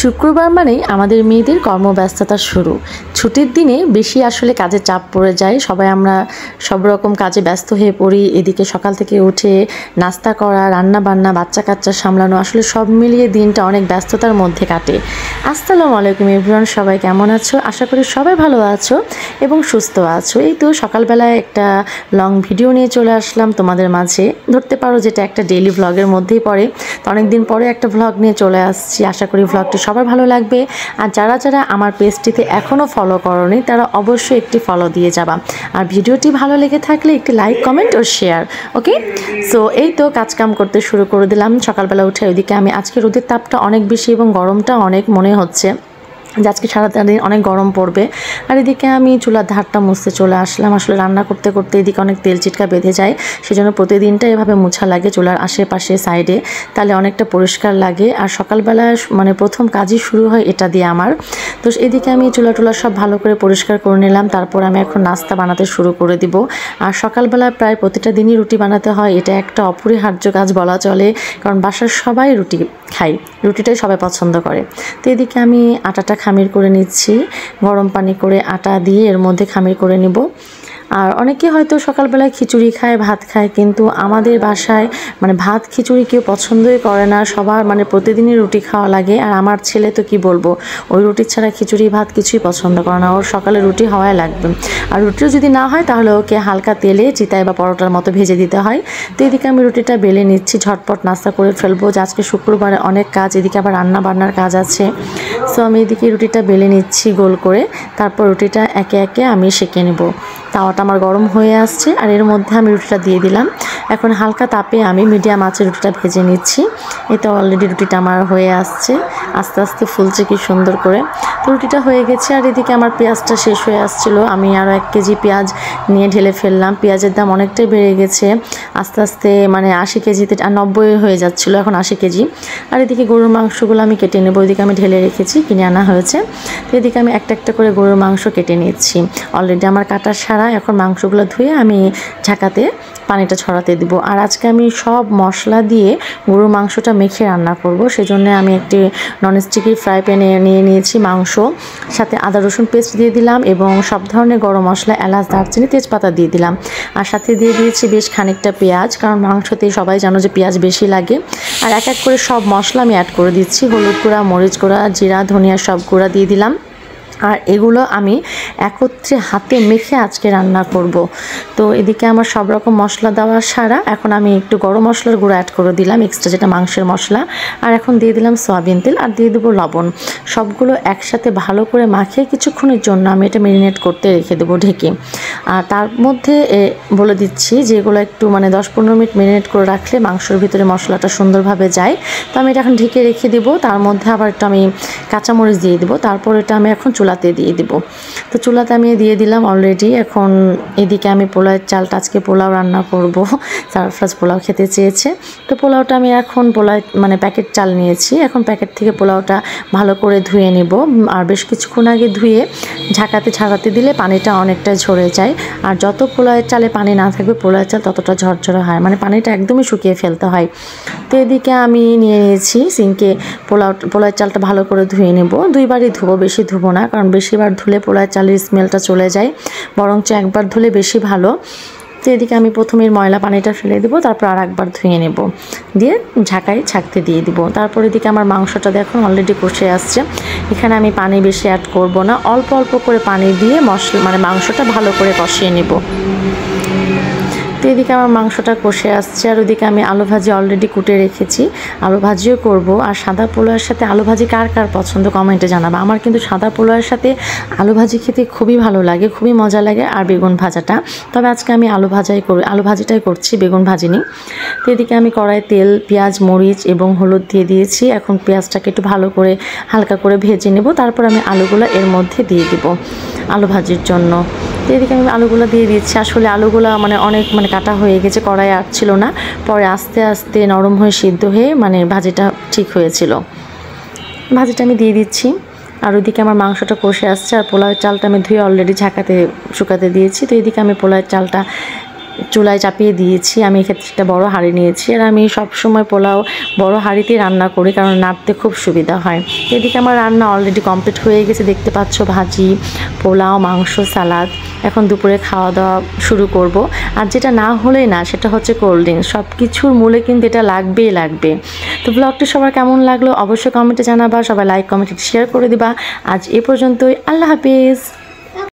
শুক্রবার মানেই আমাদের মেয়েদের কর্মব্যস্ততা শুরু। ছুটির দিনে বেশি আসলে কাজের চাপ পড়ে যায়, সবাই আমরা সব রকম কাজে ব্যস্ত হয়ে পড়ি। এদিকে সকাল থেকে উঠে নাস্তা করা, রান্না বান্না, বাচ্চা কাচ্চা সামলানো, আসলে সব মিলিয়ে দিনটা অনেক ব্যস্ততার মধ্যে কাটে। আসসালামু আলাইকুম এভরিওয়ান, সবাই কেমন আছো? আশা করি সবাই ভালো আছো এবং সুস্থ আছো। এই তো সকালবেলায় একটা লং ভিডিও নিয়ে চলে আসলাম তোমাদের মাঝে, ধরতে পারো যেটা একটা ডেইলি ভ্লগের মধ্যেই পড়ে। তো অনেকদিন পরে একটা ভ্লগ নিয়ে চলে আসছি, আশা করি ভ্লগটি সবার ভালো লাগবে। আর যারা যারা আমার পেজটিতে এখনও ফলো করোনি তারা অবশ্যই একটি ফলো দিয়ে যাবা। আর ভিডিওটি ভালো লেগে থাকলে একটি লাইক, কমেন্ট ও শেয়ার। ওকে, সো এই তো কাজকাম করতে শুরু করে দিলাম সকালবেলা উঠে। ওইদিকে আমি আজকে রোদের তাপটা অনেক বেশি এবং গরমটা অনেক মনে হচ্ছে যে আজকে সারাদিন অনেক গরম পড়বে। আর এদিকে আমি চুলার ধারটা মুছতে চলে আসলাম। আসলে রান্না করতে করতে এদিকে অনেক তেল চিটকা বেঁধে যায়, সেজন্য প্রতিদিনটা এভাবে মুছা লাগে চুলার আশেপাশে সাইডে, তাহলে অনেকটা পরিষ্কার লাগে। আর সকালবেলা মানে প্রথম কাজই শুরু হয় এটা দিয়ে আমার। তো এদিকে আমি চুলা সব ভালো করে পরিষ্কার করে নিলাম। তারপর আমি এখন নাস্তা বানাতে শুরু করে দিব। আর সকালবেলা প্রায় প্রতিটা দিনই রুটি বানাতে হয়, এটা একটা অপরিহার্য কাজ বলা চলে, কারণ বাসার সবাই রুটি খাই, রুটিটাই সবাই পছন্দ করে। তো এদিকে আমি আটাটা খামির করে নিচ্ছি, গরম পানি করে আটা দিয়ে এর মধ্যে খামির করে নিব। আর অনেকে হয়তো সকালবেলায় খিচুড়ি খায়, ভাত খায়, কিন্তু আমাদের বাসায় মানে ভাত খিচুড়ি কেউ পছন্দই করে না, সবার মানে প্রতিদিনই রুটি খাওয়া লাগে। আর আমার ছেলে তো কি বলবো, ওই রুটি ছাড়া খিচুড়ি ভাত কিছুই পছন্দ করে না, ওর সকালে রুটি হওয়াই লাগবে। আর রুটিও যদি না হয় তাহলে ওকে হালকা তেলে চিতায় বা পরোটার মতো ভেজে দিতে হয়। তো এদিকে আমি রুটিটা বেলে নিচ্ছি, ঝটপট নাস্তা করে ফেলবো, যে আজকে শুক্রবারে অনেক কাজ, এদিকে আবার রান্না বান্নার কাজ আছে। সো আমি এদিকে রুটিটা বেলে নিচ্ছি গোল করে, তারপর রুটিটা একে একে আমি সেঁকে নেব। তাওয়াটা আমার গরম হয়ে আসছে আর এর মধ্যে আমি রুটিটা দিয়ে দিলাম। এখন হালকা তাপে আমি মিডিয়াম আঁচে রুটিটা ভেজে নিচ্ছি। এটা অলরেডি রুটিটা আমার হয়ে আসছে, আস্তে আস্তে ফুলছে কি সুন্দর করে। তো রুটিটা হয়ে গেছে। আর এদিকে আমার পেঁয়াজটা শেষ হয়ে আসছিলো, আমি আরও 1 কেজি পেঁয়াজ নিয়ে ঢেলে ফেললাম। পেঁয়াজের দাম অনেকটাই বেড়ে গেছে, আস্তে আস্তে মানে 80 কেজিতে 90 হয়ে যাচ্ছিলো, এখন 80 কেজি। আর এদিকে গরুর মাংসগুলো আমি কেটে নেবো, ওইদিকে আমি ঢেলে রেখেছি, কিনে আনা হয়েছে। তো এদিকে আমি একটা একটা করে গরুর মাংস কেটে নিচ্ছি। অলরেডি আমার কাটা সারা, এখন মাংসগুলো ধুয়ে আমি ঢাকাতে পানিটা ছড়াতে দিব। আর আজকে আমি সব মশলা দিয়ে গরুর মাংসটা মেখে রান্না করব, সেজন্য আমি একটি ননস্টিকের ফ্রাই প্যানে নিয়ে নিয়েছি মাংস, সাথে আদা রসুন পেস্ট দিয়ে দিলাম এবং সব ধরনের গরম মশলা, এলাচ, দারচিনি, তেজপাতা দিয়ে দিলাম। আর সাথে দিয়ে দিয়েছি বেশ খানিকটা পেঁয়াজ, কারণ মাংসতে সবাই জানো যে পেঁয়াজ বেশি লাগে। আর এক এক করে সব মশলা আমি অ্যাড করে দিচ্ছি, হলুদ গুঁড়া, মরিচ গুঁড়া, জিরা, ধনিয়া সব গুঁড়া দিয়ে দিলাম। আর এগুলো আমি একত্রে হাতে মেখে আজকে রান্না করব। তো এদিকে আমার সব রকম মশলা দেওয়া সারা, এখন আমি একটু গরম মশলার গুঁড়ো অ্যাড করে দিলাম এক্সট্রা, যেটা মাংসের মশলা। আর এখন দিয়ে দিলাম সয়াবিন তেল আর দিয়ে দেবো লবণ। সবগুলো একসাথে ভালো করে মাখিয়ে কিছুক্ষণের জন্য আমি এটা ম্যারিনেট করতে রেখে দেবো ঢেকে। আর তার মধ্যে বলে দিচ্ছি যে এগুলো একটু মানে 10-15 মিনিট ম্যারিনেট করে রাখলে মাংসের ভিতরে মশলাটা সুন্দরভাবে যায়। তো আমি এটা এখন ঢেকে রেখে দেবো, তার মধ্যে আবার একটু আমি কাঁচামরিচ দিয়ে দেবো। তারপর এটা আমি এখন চুলাতে দিয়ে দিব। তো চুলাতে আমি দিয়ে দিলাম অলরেডি। এখন এদিকে আমি পোলাওয়ের চালটা, আজকে পোলাও রান্না করব, সারফরাজ পোলাও খেতে চেয়েছে। তো পোলাওটা আমি এখন মানে প্যাকেট চাল নিয়েছি, এখন প্যাকেট থেকে পোলাওটা ভালো করে ধুয়ে নিব। আর বেশ কিছুক্ষণ আগে ধুয়ে ঢাকাতে ছাড়াতে দিলে পানিটা অনেকটা ঝরে যায়। আর যত পোলাওয়ের চালে পানি না থাকবে পোলাওয়ের চাল ততটা ঝরঝরে হয়, মানে পানিটা একদমই শুকিয়ে ফেলতে হয়। তো এদিকে আমি নিয়ে নিয়েছি সিঙ্কে পোলাওয়ের চালটা ভালো করে ধুয়ে নেব। 2 বারই ধুবো, বেশি ধুবো না, কারণ বেশিবার ধুলে পোলাওয়ের চালের স্মেলটা চলে যায়, বরঞ্চ একবার ধুলে বেশি ভালো। তো এদিকে আমি প্রথমে ময়লা পানিটা ফেলে দেবো, তারপর আর একবার ধুয়ে নেব, দিয়ে ঝাঁকায় ছাকতে দিয়ে দিব। তারপর এদিকে আমার মাংসটা দেখুন অলরেডি কষে আসছে। এখানে আমি পানি বেশি অ্যাড করব না, অল্প অল্প করে পানি দিয়ে মানে মাংসটা ভালো করে কষিয়ে নেব। তো এদিকে আমার মাংসটা কষে আসছে। আর ওদিকে আমি আলু ভাজি অলরেডি কুটে রেখেছি, আলু ভাজিও করব। আর সাদা পোলাওয়ের সাথে আলু ভাজি কার কার পছন্দ কমেন্টে জানাবা। আমার কিন্তু সাদা পোলাওয়ের সাথে আলু ভাজি খেতে খুবই ভালো লাগে, খুবই মজা লাগে। আর বেগুন ভাজাটা, তবে আজকে আমি আলু ভাজিটাই করছি, বেগুন ভাজিনি। তো এদিকে আমি কড়াই তেল, পেঁয়াজ, মরিচ এবং হলুদ দিয়ে দিয়েছি। এখন পেঁয়াজটাকে একটু ভালো করে হালকা করে ভেজে নেব, তারপর আমি আলুগুলো এর মধ্যে দিয়ে দিব আলু ভাজির জন্য। তো এদিকে আমি আলুগুলো দিয়ে দিচ্ছি। আসলে আলুগুলো মানে অনেক কাটা হয়ে গেছে, কড়াই আটছিল না, পরে আস্তে আস্তে নরম হয়ে সিদ্ধ হয়ে মানে ভাজিটা ঠিক হয়েছিল। ভাজিটা আমি দিয়ে দিচ্ছি। আর ওইদিকে আমার মাংসটা কষে আসছে। আর পোলাওয়ের চালটা আমি ধুয়ে অলরেডি শুকাতে দিয়েছি। তো এদিকে আমি পোলাওয়ের চালটা চুলায় চাপিয়ে দিয়েছি। আমি এক্ষেত্রে একটা বড় হাঁড়ি নিয়েছি, আর আমি সবসময় পোলাও বড় হাঁড়িতেই রান্না করি, কারণ নাড়তে খুব সুবিধা হয়। এদিকে আমার রান্না অলরেডি কমপ্লিট হয়ে গেছে, দেখতে পাচ্ছ, ভাজি, পোলাও, মাংস, সালাদ। এখন দুপুরে খাওয়া দাওয়া শুরু করব। আর যেটা না হলেই না সেটা হচ্ছে কোল্ড ড্রিঙ্কস। সব কিছুর মূলে কিন্তু এটা লাগবেই লাগবে। তো ব্লগটি সবার কেমন লাগলো অবশ্যই কমেন্টে জানাবা। সবাই লাইক, কমেন্ট, শেয়ার করে দিবা। আজ এ পর্যন্তই। আল্লাহ হাফেজ।